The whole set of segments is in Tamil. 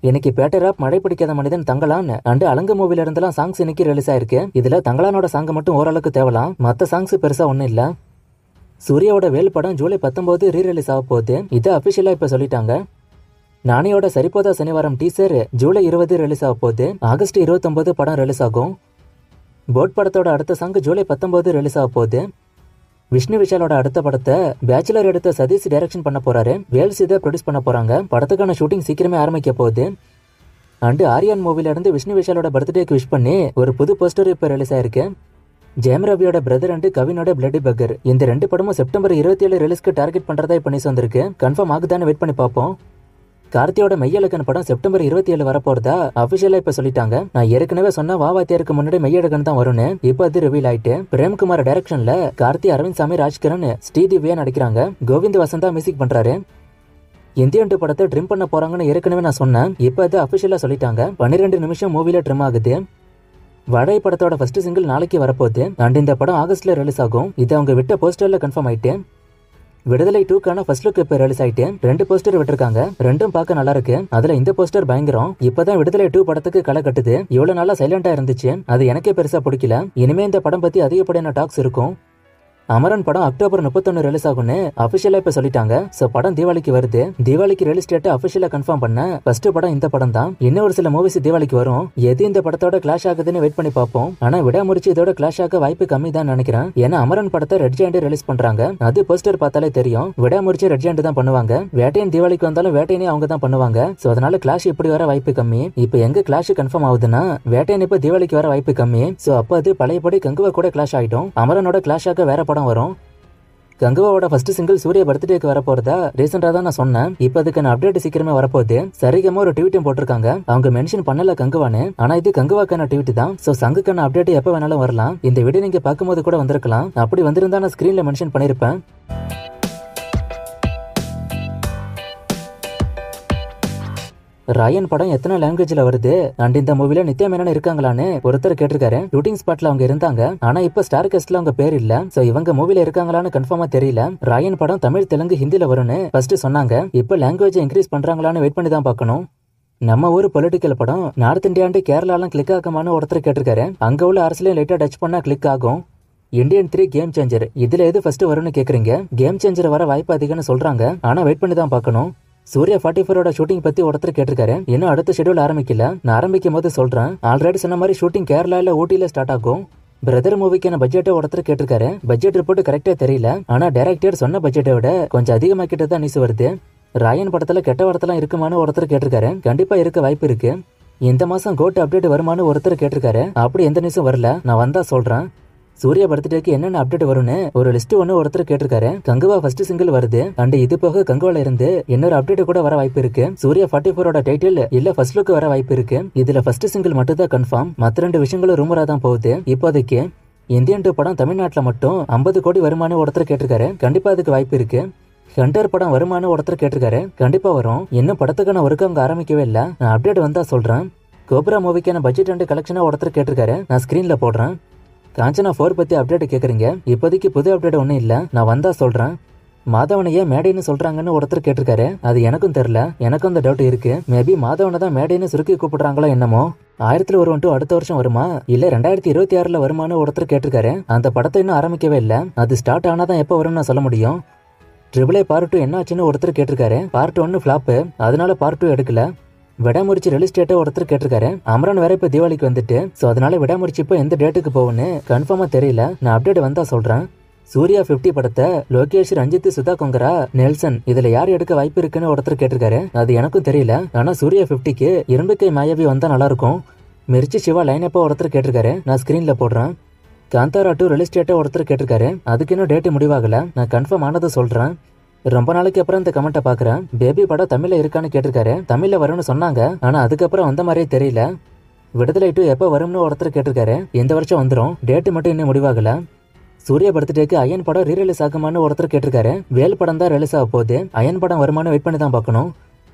இன்னைக்கு பேட்டர் ஆப் மழை பிடிக்காத மனிதன் தங்கலான் அண்ட் அலங்கு மூவில இருந்தெல்லாம் சாங்ஸ் இன்னைக்கு ரிலீஸ் ஆயிருக்கு. இதுல தங்கலானோட சாங் மட்டும் ஓரளவுக்கு தேவலாம், மத்த சாங்ஸ் பெருசா ஒண்ணும் இல்ல. சூர்யாவோட வேல் படம் ஜூலை 19 ரீ ரிலீஸ் ஆக போகுது. இதை அபிஷியலா இப்ப சொல்லிட்டாங்க. நானியோட சரிபோதா சனிவாரம் டீசர் ஜூலை 20 ரிலீஸ் ஆக போகுது. ஆகஸ்ட் 29 படம் ரிலீஸ் ஆகும். போட் படத்தோட அடுத்த சாங் ஜூலை 19 ரிலீஸ் ஆக போகுது. விஷ்ணு விஷாலோட அடுத்த படத்தை பேச்சுலர் எடுத்த சதீஷ் டைரக்ஷன் பண்ண போறாரு. வேல்ஸ் இதை ப்ரொடியூஸ் பண்ண போறாங்க. படத்துக்கான ஷூட்டிங் சீக்கிரமே ஆரம்பிக்க போகுது. அண்ட் ஆரியன் மூவில இருந்து விஷ்ணு விஷாலோட பர்த்டேக்கு விஷ் பண்ணி ஒரு புது போஸ்டர் இப்ப ரிலீஸ் ஆயிருக்கு. ஜெயம் ரவியோட பிரதர் அண்ட் கவினோட பிளட்டி பர்கர், இந்த 2 படமும் செப்டம்பர் 27 ரிலீஸ்க்கு டார்கெட் பண்றதா இப்ப நியூஸ் வந்திருக்கு. கன்ஃபார்ம் ஆகுதான்னு வெயிட் பண்ணி பார்ப்போம். கார்த்தியோட மெய்யழகன் படம் செப்டம்பர் 27 வரப்போறதா அபிஷியலா இப்ப சொல்லிட்டாங்க. நான் ஏற்கனவே சொன்ன வாத்தியாருக்கு முன்னாடி மெய்யழகன் தான் வரும்னு இப்ப அது ரிவீல் ஆயிட்டு. பிரேம்குமார் டைரக்ஷன்ல கார்த்தி, அரவிந்த் சாமி, ராஜ்கிரண், ஸ்ரீதிவ்யா நடிக்கிறாங்க. கோவிந்த் வசந்தா மியூசிக் பண்றாரு. இந்தியன் படத்தை ட்ரிம் பண்ண போறாங்கன்னு ஏற்கனவே நான் சொன்னேன். இப்ப அது அபிஷியலா சொல்லிட்டாங்க. 12 நிமிஷம் மூவில ட்ரிம் ஆகுது. வடை படத்தோட ஃபர்ஸ்ட் சிங்கிள் நாளைக்கு வரப்போகுது. அண்ட் இந்த படம் ஆகஸ்ட்ல ரிலீஸ் ஆகும். இது அவங்க விட்ட போஸ்டர்ல கன்ஃபார்ம் ஆயிட்டு. விடுதலை 2க்கான ஃபர்ஸ்ட் லுக் இப்ப ரிலீஸ் ஆயிட்டு 2 போஸ்டர் விட்டுருக்காங்க. ரெண்டும் பார்க்க நல்லா இருக்கு. அதுல இந்த போஸ்டர் பயங்கரம். இப்பதான் விடுதலை 2 படத்துக்கு களை கட்டுது. இவ்வளவு நாளா சைலண்டா இருந்துச்சு, அது எனக்கே பெருசா பிடிக்கல. இனிமே இந்த படம் பத்தி அதிகப்படியான டாக்ஸ் இருக்கும். அமரன் படம் அக்டோபர் 31 ரிலீஸ் ஆகும்னு அபிஷியலா இப்ப சொல்லிட்டாங்க. சோ படம் தீபாவளிக்கு வருது. தீபாவளிக்கு ரிலீஸ் டேட் அபிஷியலா கன்ஃபார்ம் பண்ண ஃபர்ஸ்ட் படம் இந்த படம் தான். இன்னும் ஒரு சில மூவிஸ் தீபாவளிக்கு வரும். எது இந்த படத்தோட கிளாஷ் ஆகுதுன்னு வெயிட் பண்ணி பார்ப்போம். ஆனா விடாமுறிச்சு இதோட கிளாஷ் ஆக வாய்ப்பு கம்மி தான் நினைக்கிறேன். ஏன்னா அமரன் படத்தை ரெட் ஜெயண்ட் ரிலீஸ் பண்றாங்க. அது போஸ்டர் பார்த்தாலே தெரியும். விடாமுறிச்சு ரெட் ஜெயண்ட் தான் பண்ணுவாங்க. வேட்டையன் தீபாவளிக்கு வந்தாலும் வேட்டையனே அவங்க தான் பண்ணுவாங்க. சோ அதனால கிளாஷ் இப்படி வர வாய்ப்பு கம்மி. இப்ப எங்க கிளாஷ் கன்ஃபார்ம் ஆகுதுன்னா வேட்டையன் இப்ப தீபாவளிக்கு வர வாய்ப்பு கம்மி. சோ அப்ப அது பழையபடி கங்குவா கூட கிளாஷ் ஆயிடும். அமரனோட கிளாஷ் ஆக வேற படம் வரும். கங்குவாவோட ஃபர்ஸ்ட் சிங்கிள் சூர்யா பர்த்டேக்கு வரப்போறதா ரீசெண்டா தான் நான் சொன்னேன். இப்ப அதுக்கான அப்டேட் சீக்கிரமே வரப்போகுது. சரிகமா ஒரு ட்வீட்டும் போட்டிருக்காங்க. அவங்க மென்ஷன் பண்ணல கங்குவான்னு, ஆனா இது கங்குவாக்கான ட்வீட் தான். சோ சங்குக்கான அப்டேட் எப்ப வேணாலும் வரலாம். இந்த வீடியோ நீங்க பார்க்கும்போது கூட வந்திருக்கலாம். அப்படி வந்திருந்தா நான் ஸ்கிரீன்ல மென்ஷன் பண்ணிருப்பேன். ராயன் படம் எத்தனை லாங்குவேஜ்ல வருது அண்ட் இந்த மூவில நித்யா மேனன் இருக்காங்களான்னு ஒருத்தர் கேட்டிருக்காரு. ஷூட்டிங் ஸ்பாட்ல அவங்க இருந்தாங்க, ஆனா இப்ப ஸ்டார் காஸ்ட்ல அவங்க பேர் இல்ல. சோ இவங்க மூவில இருக்காங்களான்னு கன்ஃபார்மா தெரியல. ராயன் படம் தமிழ், தெலுங்கு, ஹிந்தில வரும்னு ஃபர்ஸ்ட் சொன்னாங்க. இப்ப லாங்குவேஜ் இன்க்ரீஸ் பண்றாங்களான்னு வெயிட் பண்ணி தான் பார்க்கணும். நம்ம ஊர் பொலிட்டிக்கல் படம் நார்த் இந்தியாண்டு கேரளாலாம் கிளிக் ஆகுமான்னு ஒருத்தர் கேட்டிருக்காரு. அங்க உள்ள அரசியலையும் லைட்டா டச் பண்ணா கிளிக் ஆகும். இந்தியன் 3 கேம் சேஞ்சர், இதுல எது ஃபர்ஸ்ட் வரும்னு கேக்குறீங்க. கேம் சேஞ்சர் வர வாய்ப்பு அதிகம்னு சொல்றாங்க, ஆனா வெயிட் பண்ணி தான் பார்க்கணும். சூர்யா 44ஓட ஷூட்டிங் பத்தி ஒருத்தர் கேட்டிருக்காரு. இன்னும் அடுத்த ஷெட்யூல் ஆரம்பிக்கல, நான் ஆரம்பிக்கும் போது சொல்றேன். ஆல்ரெடி சொன்ன மாதிரி ஷூட்டிங் கேரளால ஊட்டியில ஸ்டார்ட் ஆகும். பிரதர் மூவிக்கான பட்ஜெட்டை ஒருத்தர் கேட்டிருக்காரு. பட்ஜெட் ரிப்போர்ட் கரெக்டா தெரியல, ஆனா டைரக்டர் சொன்ன பட்ஜெட்டை விட கொஞ்சம் அதிகமாக்கிட்டு தான் நியூஸ் வருது. ராயன் படத்துல கெட்ட வார்த்தைலாம் இருக்குமான்னு ஒருத்தர் கேட்டிருக்காரு. கண்டிப்பா இருக்க வாய்ப்பு இருக்கு. இந்த மாசம் கோட் அப்டேட் வருமானு ஒருத்தர் கேட்டிருக்காரு. அப்படி எந்த நியூஸும் வரல, நான் வந்தா சொல்றேன். சூர்யா பர்த்டேக்கு என்னென்ன அப்டேட் வரும்னு ஒரு லிஸ்ட் ஒன்னு ஒருத்தர் கேட்டிருக்காரு. கங்குவா ஃபர்ஸ்ட் சிங்கிள் வருது அண்ட் இது போக கங்குவால இருந்து இன்னொரு அப்டேட் கூட வர வாய்ப்பு இருக்கு. சூர்யா 44ஓட டைட்டில் இல்ல ஃபர்ஸ்ட் லுக் வர வாய்ப்பு இருக்கு. இதுல ஃபர்ஸ்ட் சிங்கிள் மட்டும் தான் கன்ஃபார்ம், மத்த 2 விஷயங்களும் ரூமரா தான் போகுது. இப்போதைக்கு இந்தியன் 2 படம் தமிழ்நாட்டுல மட்டும் 50 கோடி வருமானு ஒருத்தர் கேட்டிருக்காரு. கண்டிப்பா அதுக்கு வாய்ப்பு இருக்கு. ஹண்டர் படம் வருமானு ஒருத்தர் கேட்டிருக்காரு. கண்டிப்பா வரும். இன்னும் படத்துக்கான ஒர்க் அவங்க ஆரம்பிக்கவே இல்ல, நான் அப்டேட் வந்தா சொல்றேன். கோப்ரா மூவிக்கான பட்ஜெட் அண்ட் கலெக்ஷனா ஒருத்தர் கேட்டிருக்காரு. நான் ஸ்கிரீன்ல போடுறேன். காஞ்சனா 4 பத்தி அப்டேட் கேக்குறீங்க. இப்போதைக்கு புது அப்டேட் ஒன்னும் இல்ல, நான் வந்தா சொல்றேன். மாதவனையே மேடைன்னு சொல்றாங்கன்னு ஒருத்தர் கேட்டிருக்காரு. அது எனக்கும் தெரியல, எனக்கும் அந்த டவுட் இருக்கு. மேபி மாதவனை தான் மேடைன்னு சுருக்கி கூப்பிடுறாங்களோ என்னமோ. 1000ல் ஒரு அடுத்த வருஷம் வருமா இல்ல 2026ல வருமானு ஒருத்தர் கேட்டிருக்காரு. அந்த படத்தை இன்னும் ஆரம்பிக்கவே இல்ல, அது ஸ்டார்ட் ஆனாதான் எப்ப வரும்னு நான் சொல்ல முடியும். ட்ரிபிள் பார்ட் 2 என்ன ஆச்சுன்னு ஒருத்தர் கேட்டிருக்காரு. பார்ட் 1 ஃபிளாப், அதனால பார்ட் 2 எடுக்கல. விடாமுறிச்சி ரிலீஸ் டேட்டை ஒருத்தர் கேட்டிருக்காரு. அமரன் வேற இப்ப தீபாவளிக்கு வந்துட்டு, சோ அதனால விடாமுறிச்சி இப்ப எந்த டேட்டுக்கு போகும்னு கன்ஃபார்மா தெரியல, நான் அப்டேட் வந்தா சொல்றேன். சூர்யா 50 படத்தை லோகேஷ், ரஞ்சித், சுதா கொங்கரா, நெல்சன் இதுல யார் எடுக்க வாய்ப்பு இருக்குன்னு ஒருத்தர் கேட்டிருக்காரு. அது எனக்கும் தெரியல, ஆனா சூர்யா 50க்கு இரும்புக்கை மாயாவி வந்தா நல்லா இருக்கும். மிர்ச்சி சிவா லைன் அப்ப ஒருத்தர் கேட்டிருக்காரு. நான் ஸ்கிரீன்ல போடுறேன். காந்தாரா 2 ரிலீஸ் டேட்டை ஒருத்தர் கேட்டிருக்காரு. அதுக்கு இன்னும் டேட் முடிவாகல, நான் கன்ஃபார்ம் ஆனதை சொல்றேன். ரொம்ப நாளைக்கு அப்புறம் இந்த கமெண்ட்டை பாக்குறேன். பேபி படம் தமிழ்ல இருக்கான்னு கேட்டிருக்காரு. தமிழ்ல வரும்னு சொன்னாங்க, ஆனா அதுக்கப்புறம் வந்த மாதிரியே தெரியல. விடுதலை 2 எப்ப வரும்னு ஒருத்தர் கேட்டிருக்காரு. இந்த வருஷம் வந்துடும், டேட் மட்டும் இன்னும் முடிவாகல. சூர்யா பர்த்டேக்கு அயன் படம் ரீ ரிலீஸ் ஆகுமான்னு ஒருத்தர் கேட்டிருக்காரு. வேல் படம் தான் ரிலீஸ் ஆக போகுது, அயன் படம் வருமானு வெயிட் பண்ணி தான் பார்க்கணும்.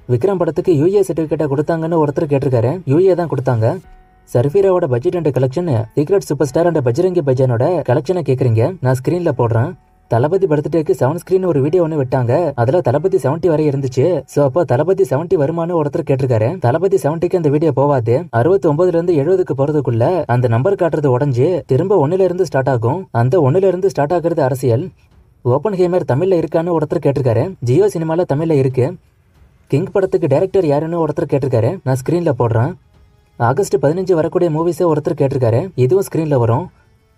விக்ரம் படத்துக்கு யூஏ சர்டிபிகேட்டை கொடுத்தாங்கன்னு ஒருத்தர் கேட்டிருக்காரு. யூஏ தான் கொடுத்தாங்க. சர்ஃபீராவோட budget and collection, secret superstar and Bajrangi பஜானோட கலெக்ஷனை கேக்குறீங்க. நான் ஸ்கிரீன்ல போடுறேன். தளபதி பர்த்டேக்கு 7 ஸ்கிரீன் ஒரு வீடியோ ஒன்னு விட்டாங்க. அதுல தளபதி 70 வரை இருந்துச்சு. சோ அப்போ தளபதி 70 வருமானு ஒருத்தர் கேட்டிருக்காரு. தளபதி 70க்கு அந்த வீடியோ போவாது. 69ல இருந்து 70க்கு போறதுக்குள்ள அந்த நம்பர் காட்டுறது உடஞ்சு திரும்ப 1ல இருந்து ஸ்டார்ட் ஆகும். அந்த 1ல இருந்து ஸ்டார்ட் ஆகுறது அரசியல். ஓபன் ஹேமர் தமிழ்ல இருக்கான்னு ஒருத்தர் கேட்டிருக்காரு. ஜியோ சினிமால தமிழ்ல இருக்கு. கிங் படத்துக்கு டைரக்டர் யாருன்னு ஒருத்தர் கேட்டிருக்காரு. நான் ஸ்கிரீன்ல போடுறேன். ஆகஸ்ட் 15 வரக்கூடிய மூவிஸை ஒருத்தர் கேட்டிருக்காரு. இதுவும் ஸ்கிரீன்ல வரும்.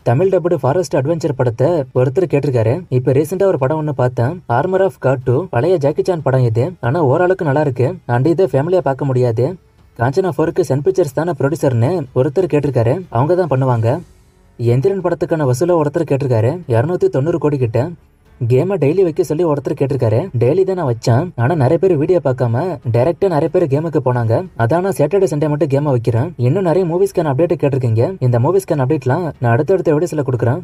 தமிழ் டப்புடு ஃபாரஸ்ட் அட்வென்ச்சர் படத்தை ஒருத்தர் கேட்டிருக்காரு. இப்ப ரீசெண்டா ஒரு படம் ஒன்னு பார்த்தேன். ஆர்மர் ஆஃப் காட் 2 பழைய ஜாக்கி சான் படம் இது. ஆனா ஓரளவுக்கு நல்லா இருக்கு. அண்ட் இதை ஃபேமிலியா பார்க்க முடியாது. காஞ்சனா 4க்கு சன் பிக்சர்ஸ் தானே ப்ரொடியூசர்னு ஒருத்தர் கேட்டிருக்காரு. அவங்க தான் பண்ணுவாங்க. எந்திரன் படத்துக்கான வசூலை ஒருத்தர் கேட்டிருக்காரு. 290 கோடி கிட்ட. கேமை டெய்லி வைக்க சொல்லி ஒருத்தர் கேட்டிருக்காரு. டெய்லி தான் நான் வச்சேன். ஆனா நிறைய பேர் வீடியோ பார்க்காம டைரக்டா நிறைய பேர் கேமுக்கு போனாங்க. அதான் சாட்டர்டே சண்டே மட்டும் கேமை வைக்கிறேன். இன்னும் நிறைய மூவிஸ்க்கான அப்டேட் கேட்டிருக்கீங்க. இந்த மூவிஸ்க்கான அப்டேட்லாம் நான் அடுத்தடுத்த வீடியோஸ்ல கொடுக்குறேன்.